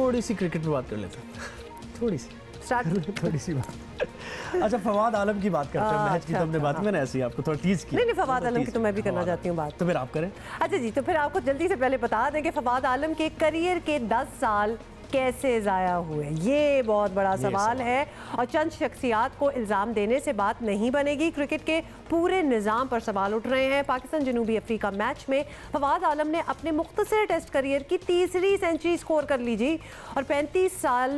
थोड़ी सी क्रिकेट पे बात कर लेते हैं, थोड़ी सी बात। अच्छा, फवाद आलम की बात करते हैं। मैच की तो हमने बात, मैंने ऐसे ही आपको थोड़ा टीज की। नहीं, फवाद आलम की तो मैं भी करना चाहती हूँ बात, तो फिर आप करें। अच्छा जी, तो फिर आपको जल्दी से पहले बता दें कि फवाद आलम के करियर के 10 साल कैसे ज़ाया हुए, ये बहुत बड़ा सवाल है। और चंद शख्सियात को इल्ज़ाम देने से बात नहीं बनेगी, क्रिकेट के पूरे निज़ाम पर सवाल उठ रहे हैं। पाकिस्तान जनूबी अफ्रीका मैच में फवाद आलम ने अपने मुख्तसर टेस्ट करियर की तीसरी सेंचुरी स्कोर कर ली जी। और 35 साल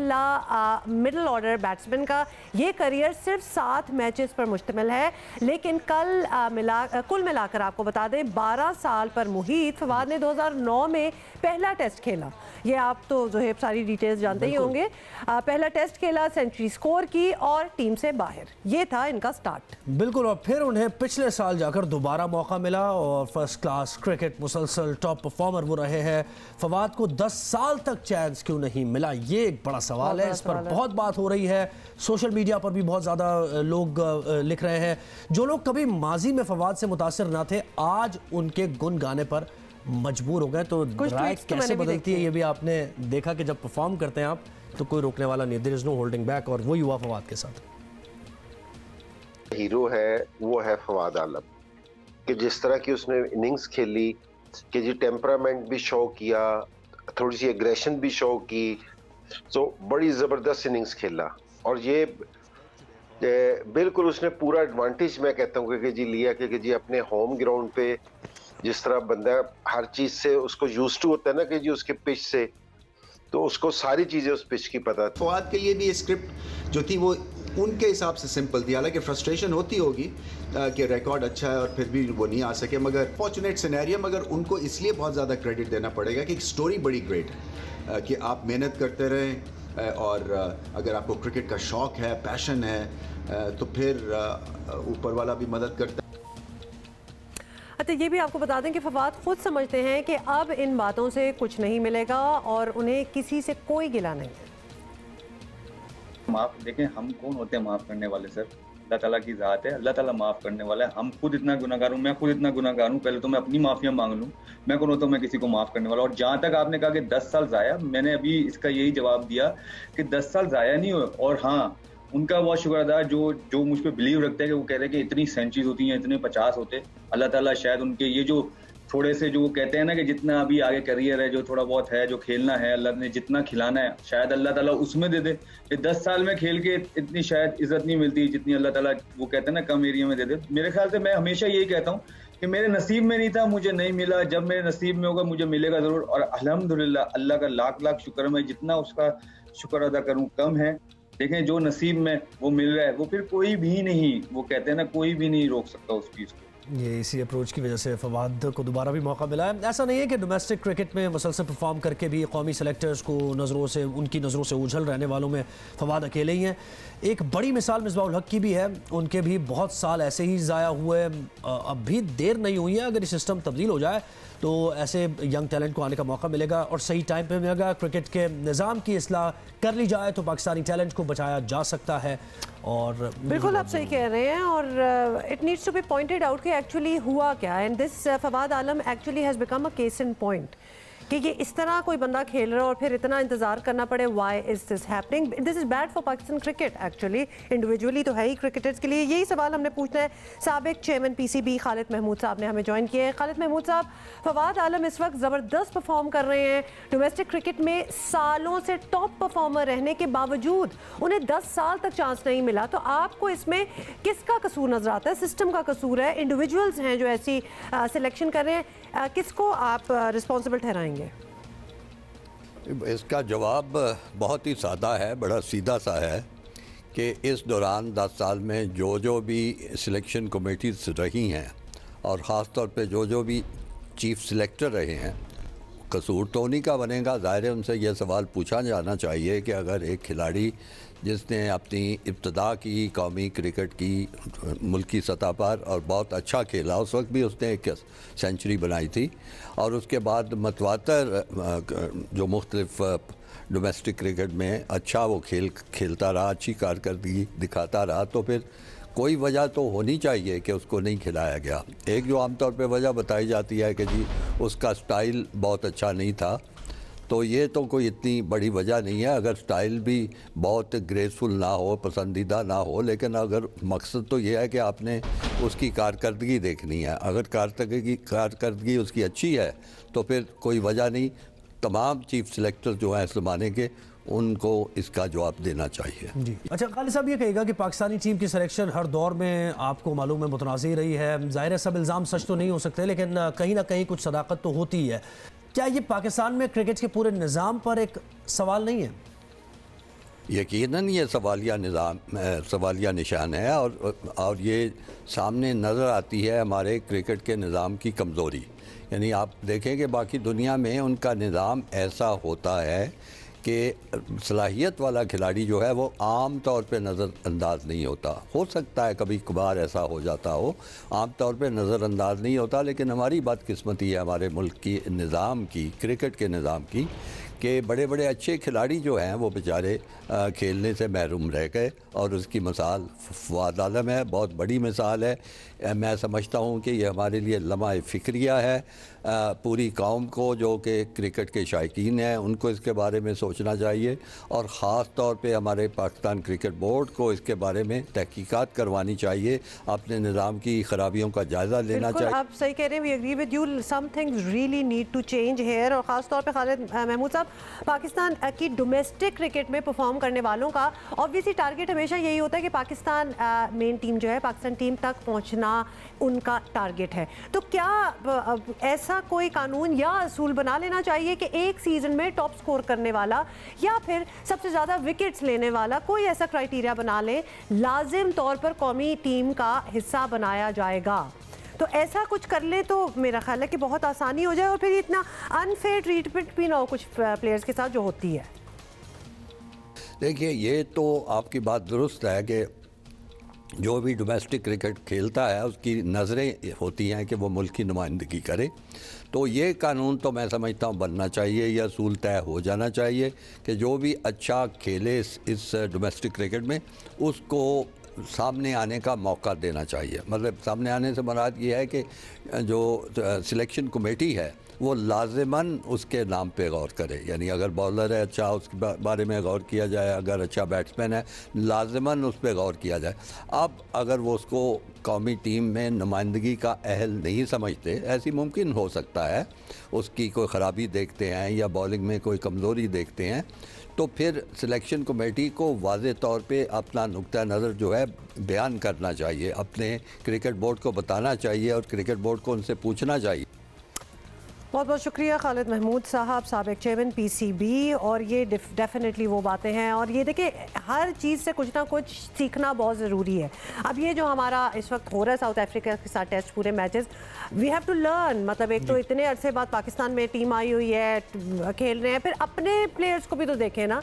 मिडल ऑर्डर बैट्समैन का ये करियर सिर्फ 7 मैचेस पर मुश्तमिल है, लेकिन कुल मिलाकर आपको बता दें 12 साल पर मुहीत। फवाद ने 2009 में पहला टेस्ट खेला, ये आप तो जो है सारी डिटेल्स जानते ही होंगे। पहला टेस्ट खेला, सेंचुरी स्कोर की और टीम से बाहर, ये था इनका स्टार्ट। बिल्कुल, और फिर उन्हें पिछले साल जाकर दोबारा मौका मिला और फर्स्ट क्लास क्रिकेट मुसलसल टॉप परफॉर्मर वो रहे हैं। फवाद को 10 साल तक चांस क्यों नहीं मिला, ये एक बड़ा सवाल है। इस पर बहुत बात हो रही है, सोशल मीडिया पर भी बहुत ज़्यादा लोग लिख रहे हैं। जो लोग कभी माजी में फवाद से मुतासर ना थे, आज उनके गुन गाने पर मजबूर हो गए। तो राय कैसे बदलती है ये भी आपने देखा कि जब परफॉर्म करते हैं आप तो कोई रोकने वाला नहीं, there is no holding back, और वही हुआ फवाद के साथ। हीरो है वो है फवाद आलम, कि जिस तरह की उसने इनिंग्स खेली, कि जी टेम्परामेंट भी शो किया, थोड़ी सी एग्रेशन भी शो की, तो बड़ी ज़बरदस्त इनिंग्स खेला। और ये बिल्कुल उसने पूरा एडवांटेज मैं कहता हूँ कि जी लिया, कि जी अपने होम ग्राउंड पे जिस तरह बंदा हर चीज से उसको यूज्ड टू होता है ना, कि जी उसके पिच से, तो उसको सारी चीजें उस पिच की पता थी। फवाद के लिए भी स्क्रिप्ट जो थी वो उनके हिसाब से सिंपल थी। हालांकि फ्रस्ट्रेशन होती होगी कि रिकॉर्ड अच्छा है और फिर भी वो नहीं आ सके, मगर फॉर्चुनेट सिनेरियो। मगर उनको इसलिए बहुत ज़्यादा क्रेडिट देना पड़ेगा कि स्टोरी बड़ी ग्रेट है, कि आप मेहनत करते रहें और अगर आपको क्रिकेट का शौक है, पैशन है, तो फिर ऊपर वाला भी मदद करता है। अच्छा, ये भी आपको बता दें कि फवाद खुद समझते हैं कि अब इन बातों से कुछ नहीं मिलेगा और उन्हें किसी से कोई गिला नहीं है। माफ़ देखें, हम कौन होते हैं माफ़ करने वाले सर? अल्लाह ताला की ज़ात है, अल्लाह ताला माफ़ करने वाला है। हम खुद इतना गुनाहगार हूँ, मैं खुद इतना गुनाहगार हूँ। पहले तो मैं अपनी माफ़िया मांग लूँ, मैं कौन होता हूँ मैं किसी को माफ़ करने वाला। और जहाँ तक आपने कहा कि 10 साल ज़ाया, मैंने अभी इसका यही जवाब दिया कि 10 साल ज़ाया नहीं हुए। और हाँ, उनका बहुत शुक्र अदा जो मुझ पर बिलीव रखते हैं कि वो कह रहे हैं कि इतनी सेंचुरीज होती हैं, इतने 50 होते। अल्लाह ताला शायद उनके ये जो थोड़े से जो वो कहते हैं ना कि जितना अभी आगे करियर है, जो थोड़ा बहुत है, जो खेलना है, अल्लाह ने जितना खिलाना है, शायद अल्लाह ताला उसमें दे दे। ये 10 साल में खेल के इतनी शायद इज्जत नहीं मिलती जितनी अल्लाह ताला वो कहते हैं ना कम एरिया में दे दे। मेरे ख्याल से मैं हमेशा यही कहता हूँ कि मेरे नसीब में नहीं था, मुझे नहीं मिला, जब मेरे नसीब में होगा मुझे मिलेगा जरूर। और अल्हम्दुलिल्लाह अल्लाह का लाख लाख शुक्र, मैं जितना उसका शुक्र अदा करूँ कम है। देखें, जो नसीब में वो मिल रहा है वो फिर कोई भी नहीं, वो कहते हैं ना कोई भी नहीं रोक सकता उस चीज़ को। ये इसी अप्रोच की वजह से फवाद को दोबारा भी मौका मिला है। ऐसा नहीं है कि डोमेस्टिक क्रिकेट में मुसलसल परफॉर्म करके भी कौमी सेलेक्टर्स को उनकी नज़रों से उछल रहने वालों में फवाद अकेले ही हैं। एक बड़ी मिसाल मिसबाहुल हक की भी है, उनके भी बहुत साल ऐसे ही ज़ाया हुए। अब भी देर नहीं हुई है, अगर ये सिस्टम तब्दील हो जाए तो ऐसे यंग टैलेंट को आने का मौका मिलेगा और सही टाइम पे मिलेगा। क्रिकेट के निज़ाम की इस्लाह कर ली जाए तो पाकिस्तानी टैलेंट को बचाया जा सकता है। और बिल्कुल आप सही कह रहे हैं, और it needs to be pointed out कि एक्चुअली हुआ क्या। And this Fawad Alam actually has become a case in point कि ये इस तरह कोई बंदा खेल रहा है और फिर इतना इंतजार करना पड़े। Why is this happening? This is bad for Pakistan cricket actually, individually तो है ही, क्रिकेटर्स के लिए। यही सवाल हमने पूछना है। साबिक चेयरमैन पीसीबी खालिद महमूद साहब ने हमें ज्वाइन किया है। खालिद महमूद साहब, फवाद आलम इस वक्त ज़बरदस्त परफॉर्म कर रहे हैं डोमेस्टिक क्रिकेट में, सालों से टॉप परफॉर्मर रहने के बावजूद उन्हें 10 साल तक चांस नहीं मिला। तो आपको इसमें किसका कसूर नजर आता है? सिस्टम का कसूर है, इंडिविजुअल्स हैं जो ऐसी सिलेक्शन कर रहे हैं? किसको आप रिस्पॉन्सिबल ठहराएंगे? इसका जवाब बहुत ही सादा है, बड़ा सीधा सा है कि इस दौरान 10 साल में जो भी सिलेक्शन कमेटीज रही हैं और ख़ास तौर पे जो भी चीफ सिलेक्टर रहे हैं, कसूर तो उन्हीं का बनेगा। ज़ाहिर है उनसे यह सवाल पूछा जाना चाहिए कि अगर एक खिलाड़ी जिसने अपनी इब्तदा की कौमी क्रिकेट की मुल्की सतह पर और बहुत अच्छा खेला, उस वक्त भी उसने एक सेंचुरी बनाई थी, और उसके बाद मतवातर जो मुख्तलिफ डोमेस्टिक क्रिकेट में अच्छा वो खेलता रहा, अच्छी कारकर्दगी दिखाता रहा, तो फिर कोई वजह तो होनी चाहिए कि उसको नहीं खिलाया गया। एक जो आमतौर पे वजह बताई जाती है कि जी उसका स्टाइल बहुत अच्छा नहीं था, तो ये तो कोई इतनी बड़ी वजह नहीं है। अगर स्टाइल भी बहुत ग्रेसफुल ना हो, पसंदीदा ना हो, लेकिन अगर मकसद तो ये है कि आपने उसकी कारकर्दगी देखनी है। अगर कारकर्दगी उसकी अच्छी है तो फिर कोई वजह नहीं, तमाम चीफ सिलेक्टर जो हैं इस ज़माने के, उनको इसका जवाब देना चाहिए। जी अच्छा, खालिद साहब ये कहेगा कि पाकिस्तानी टीम की सिलेक्शन हर दौर में आपको मालूम है मुतनाज़ी रही है। ज़ाहिर है सब इल्ज़ाम सच तो नहीं हो सकते, लेकिन कहीं ना कहीं कुछ सदाकत तो होती है। क्या ये पाकिस्तान में क्रिकेट के पूरे निज़ाम पर एक सवाल नहीं है? यकीनन ये सवालिया निशान है, और ये सामने नज़र आती है हमारे क्रिकेट के निज़ाम की कमज़ोरी। यानी आप देखें कि बाकी दुनिया में उनका निज़ाम ऐसा होता है कि सलाहियत वाला खिलाड़ी जो है वो आम तौर पे नज़रअंदाज नहीं होता। हो सकता है कभी कभार ऐसा हो जाता हो, आम तौर पे नज़रअंदाज नहीं होता। लेकिन हमारी बदकिस्मती है हमारे मुल्क की निज़ाम की, क्रिकेट के निज़ाम की, कि बड़े बड़े अच्छे खिलाड़ी जो हैं वो बेचारे खेलने से महरूम रह गए। और उसकी मिसाल फवाद आलम है, बहुत बड़ी मिसाल है। मैं समझता हूँ कि ये हमारे लिए लम्हा फ़िक्रिया है। पूरी कौम को जो कि क्रिकेट के शायकीन हैं उनको इसके बारे में सोचना चाहिए, और ख़ास तौर पे हमारे पाकिस्तान क्रिकेट बोर्ड को इसके बारे में तहकीकात करवानी चाहिए, अपने निज़ाम की खराबियों का जायज़ा लेना चाहिए। आप सही कह रहे हैं, we agree with you, some things really need to change here. और ख़ास तौर पे खालिद महमूद साहब, पाकिस्तान की डोमेस्टिक क्रिकेट में परफॉर्म करने वालों का ऑब्वियसली टारगेट हमेशा यही होता है कि पाकिस्तान मेन टीम जो है, पाकिस्तान टीम तक पहुँचना उनका टारगेट है। तो क्या ऐसा कोई कानून या असूल बना लेना चाहिए कि एक सीजन में टॉप स्कोर करने वाला या फिर सबसे ज़्यादा विकेट्स लेने वाला कोई ऐसा क्राइटेरिया बना ले, लाजिम तौर पर कौमी टीम का हिस्सा बनाया जाएगा? तो ऐसा कुछ कर ले तो मेरा ख्याल है कि बहुत आसानी हो जाए, और फिर इतना अनफेयर ट्रीटमेंट भी ना हो कुछ प्लेयर्स के साथ जो होती है। देखिए, ये तो आपकी बात दुरुस्त है कि जो भी डोमेस्टिक क्रिकेट खेलता है उसकी नज़रें होती हैं कि वो मुल्क की नुमाइंदगी करे। तो ये कानून तो मैं समझता हूँ बनना चाहिए, यह असूल तय हो जाना चाहिए कि जो भी अच्छा खेले इस डोमेस्टिक क्रिकेट में उसको सामने आने का मौका देना चाहिए। मतलब सामने आने से मुराद ये है कि जो सिलेक्शन कमेटी है वो लाजिमन उसके नाम पे गौर करे। यानी अगर बॉलर है अच्छा, उसके बारे में गौर किया जाए, अगर अच्छा बैट्समैन है लाजिमन उस पर गौर किया जाए। अब अगर वो उसको कौमी टीम में नुमाइंदगी का अहल नहीं समझते, ऐसी मुमकिन हो सकता है उसकी कोई ख़राबी देखते हैं या बॉलिंग में कोई कमज़ोरी देखते हैं, तो फिर सिलेक्शन कमेटी को वाज़े तौर पे अपना नुक्ता नज़र जो है बयान करना चाहिए, अपने क्रिकेट बोर्ड को बताना चाहिए और क्रिकेट बोर्ड को उनसे पूछना चाहिए। बहुत बहुत शुक्रिया खालिद महमूद साहब, साबिक चेयरमैन पीसीबी। और ये डेफिनेटली वो बातें हैं, और ये देखिए हर चीज़ से कुछ ना कुछ सीखना बहुत ज़रूरी है। अब ये जो हमारा इस वक्त हो रहा है साउथ अफ्रीका के साथ टेस्ट पूरे matches, we have to learn. मतलब एक तो इतने अरसे बाद पाकिस्तान में टीम आई हुई है, खेल रहे हैं, फिर अपने प्लेयर्स को भी तो देखें ना।